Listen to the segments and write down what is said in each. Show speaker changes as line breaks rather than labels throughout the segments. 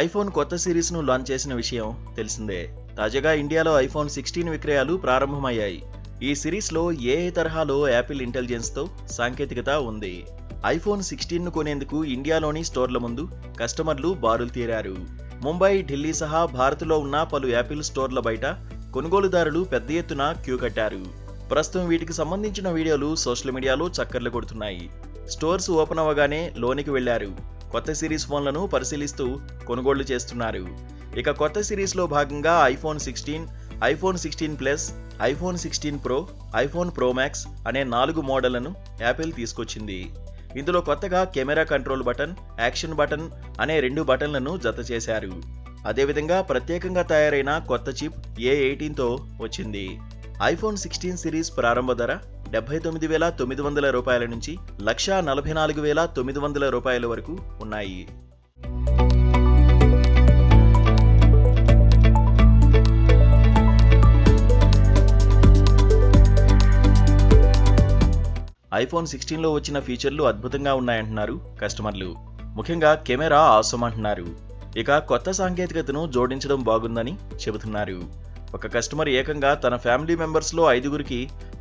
IPhone కొత్త సిరీస్ను launch చేసిన విషయం తెలిసిందే. తాజాగా ఇండియాలో ఐఫోన్ 16 విక్రయాలు ప్రారంభమయ్యాయి. ఈ సిరీస్లో ఏ తరహాలో యాపిల్ ఇంటెలిజెన్స్తో సాంకేతికత ఉంది. ఐఫోన్ 16ను కొనేందుకు ఇండియాలోని స్టోర్ల ముందు కస్టమర్లు బారులు తీరారు. ముంబై, ఢిల్లీ సహా భారత్లో ఉన్న పలు యాపిల్ స్టోర్ల బయట కొనుగోలుదారులు పెద్ద ఎత్తున క్యూ కట్టారు. ప్రస్తుతం వీటికి సంబంధించిన వీడియోలు సోషల్ మీడియాలో చక్కర్లు కొడుతున్నాయి. స్టోర్స్ ఓపెన్ అవ్వగానే లోనికి వెళ్లారు. కొత్త సిరీస్ ఫోన్లను పరిశీలిస్తూ కొనుగోళ్లు చేస్తున్నారు. ఇక కొత్త సిరీస్లో భాగంగా iPhone 16, iPhone 16 plus, iPhone 16 pro, iPhone pro max అనే 4 మోడళ్లను యాపిల్ తీసుకొచ్చింది. ఇందులో కొత్తగా camera control button, action button అనే 2 బటన్లను జత చేశారు. అదేవిధంగా ప్రత్యేకంగా తయారైన కొత్త చిప్ A18తో వచ్చింది. ఐఫోన్ 16 సిరీస్ ప్రారంభ ధర 79,900 రూపాయల నుంచి 1,44,900 రూపాయల వరకు ఉన్నాయి. ఐఫోన్ 16లో వచ్చిన ఫీచర్లు అద్భుతంగా ఉన్నాయంటున్నారు కస్టమర్లు. ముఖ్యంగా కెమెరా ఆసమ్ అంటున్నారు. ఇక కొత్త సాంకేతికతను జోడించడం బాగుందని చెబుతున్నారు. ఒక కస్టమర్ ఏకంగా తన ఫ్యామిలీ మెంబర్స్ లో 5గురికి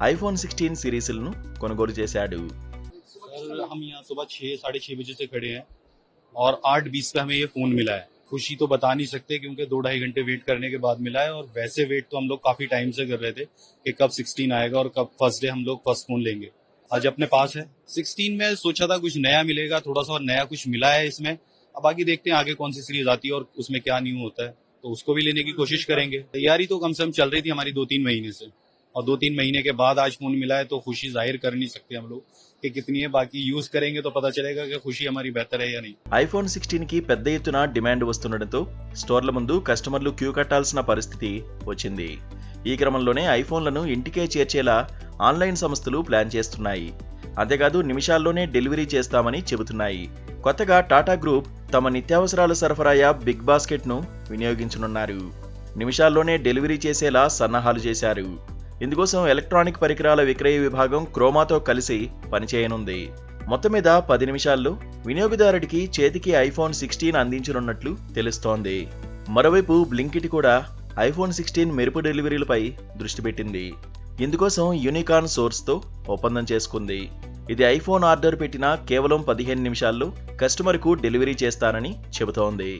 ఐఫోన్ 16 సిరీస్లను కొనుగోలు చేశాడు.
सर हम यहाँ सुबह 6-6:30 बजे से खड़े हैं और 8:20 पे हमें ये फोन मिला है. खुशी तो बता नहीं सकते क्योंकि 2-2.5 घंटे वेट करने के बाद मिला है और वैसे वेट तो हम लोग काफी टाइम से कर रहे थे कि कब 16 आएगा और कब फर्स्ट डे हम लोग फर्स्ट फोन लेंगे. आज अपने पास है. 16 में सोचा था कुछ नया मिलेगा, थोड़ा सा और नया कुछ मिला है इसमें. अब बाकी देखते हैं आगे कौन सी सीरीज आती है और उसमें क्या न्यू होता है, तो उसको भी लेने की कोशिश करेंगे. तैयारी तो कम से कम चल रही थी हमारी 2-3 महीने से और 2-3 महीने के बाद आज फोन मिला है तो खुशी जाहिर कर नहीं सकते हम लोग कि कितनी है. बाकी यूज करेंगे तो पता चलेगा कि खुशी हमारी बेहतर है या नहीं.
ఐఫోన్ 16 కి పెద్ద ఎత్తున డిమాండ్ వస్తుండటంతో స్టోర్ల ముందు కస్టమర్లు క్యూ కట్టాల్సిన పరిస్థితి వచ్చింది. ఈ క్రమంలోనే ఐఫోన్లను ఇంటికే చేర్చేలా ఆన్లైన్ సంస్థలు ప్లాన్ చేస్తున్నాయి. అంతేకాదు నిమిషాల్లోనే డెలివరీ చేస్తామని చెబుతున్నాయి. కొత్తగా టాటా గ్రూప్ తమ నిత్యావసరాల సరఫరా యాప్ బిగ్ బాస్కెట్ ను వినియోగించనున్నారు. నిమిషాల్లోనే డెలివరీ చేసేలా సన్నాహాలు చేశారు. ఇందుకోసం ఎలక్ట్రానిక్ పరికరాల విక్రయ విభాగం క్రోమాతో కలిసి పనిచేయనుంది. మొత్తం మీద 10 నిమిషాల్లో వినియోగదారుడికి చేతికి ఐఫోన్ 16 అందించనున్నట్లు తెలుస్తోంది. మరోవైపు బ్లింకిట్ కూడా ఐఫోన్ 16 మెరుపు డెలివరీలపై దృష్టి పెట్టింది. ఇందుకోసం యూనికార్న్ సోర్స్తో ఒప్పందం చేసుకుంది. ఇది ఐఫోన్ ఆర్డర్ పెట్టిన కేవలం 15 నిమిషాల్లో కస్టమర్కు డెలివరీ చేస్తానని చెబుతోంది.